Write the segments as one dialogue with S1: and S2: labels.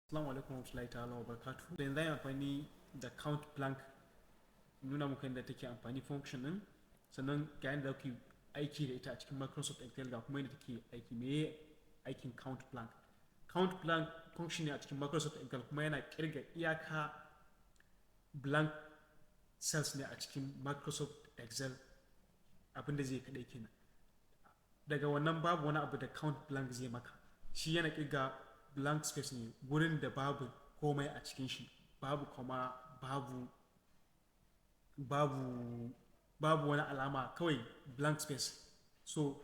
S1: Assalamu alaikum warahmatullahi ta'ala wa barakatuhu. Da yanzu yi amfani da count blank nuna muku yadda take amfani function din, sannan ga yadda za ku aiki da ita a cikin Microsoft Excel ga kuma yadda take aiki. Me aikin count blank? Count blank function ne a cikin Microsoft Excel kuma yana kirga iyaka blank cells ne a cikin Microsoft Excel, abinda zai kadai kenan. Daga wannan babu wani abu da count blank zai maka. Shi yana kirga blank space ne, wurin da babu komai a cikin shi, babu kuma babu wani alama, kawai blank space. So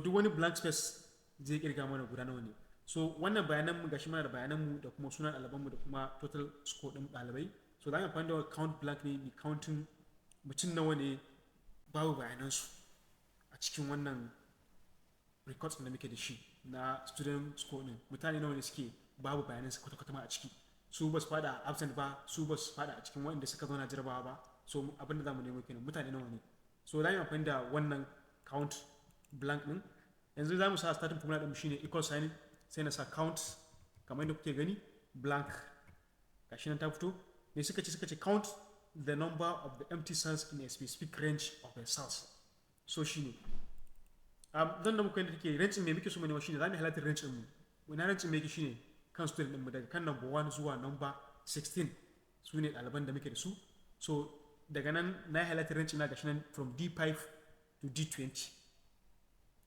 S1: duk wani blank space zai kirga mana guda nawa ne. So wannan bayanan mu gashi mana da bayanan mu da kuma sunan ɗaliban mu da kuma total score din ɗalibai. So za mu amfani da count blank ne, ni counting mutum nawa ne babu bayanan su a cikin wannan records da muke da shi na student score din. Mutane nawa ne suke babu bayanan su kwata-kwata ma a ciki, su ba su fada absent ba, su ba su fada a cikin wanda suka zauna jarabawa ba. So abinda zamu nemo kenan, mutane nawa ne. So za mu amfani da wannan count blank din. Yanzu za mu sa starting formula din shine equal sign, sai na sa count kamar yadda kuke gani blank, gashi nan ta fito. Me suka ce count the number of the empty cells in a specific range of the cells. So shine zan da muku yadda take range me muke so mu nema shine za mu highlight range din mu. Wani range me yake shine kan student din mu daga kan number 1 zuwa number 16 su ne ɗaliban da muke da su. So daga nan na highlight range na gashi nan from D5 to D20.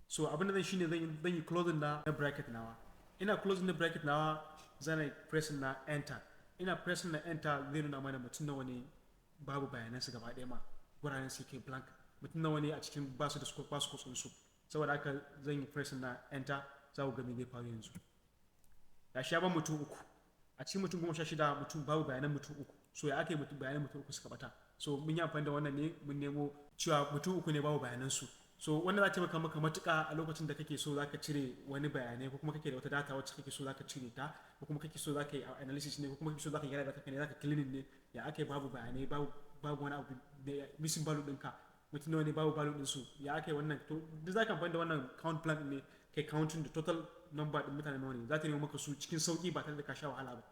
S1: So abin da zan shine zan yi closing na bracket nawa. Ina closing na bracket nawa, zan yi pressing na enter. Ina pressing na enter zai nuna mana mutum nawa ne babu bayanan su gaba ɗaya ma, guraren su ke blank. Mutum nawa ne a cikin basu da score su. Saboda haka zan yi pressing na enter, za ku ga me zai faru yanzu. Gashi ya ban mutum uku a cikin mutum 16, mutum babu bayanan mutum uku. So ya aka yi bayanan mutum uku suka bata. So mun yi amfani da wannan ne mun nemo cewa mutum uku ne babu bayanan su. So wannan za ta maka matuƙa a lokacin da kake so zaka cire wani bayanai, ko kuma kake da wata data wacce kake so zaka cire ta, ko kuma kake so zaka yi analysis ne, ko kuma kake so zaka gyara data ne, zaka cleaning ne. Ya aka yi babu bayanai, babu wani abu da missing value ɗinka, mutum nawa ne babu value din su, ya aka yi wannan. To duk zaka amfani da wannan count blank ne kai counting the total number din mutane nawa ne, za ta nemo maka su cikin sauki ba tare da ka sha wahala ba.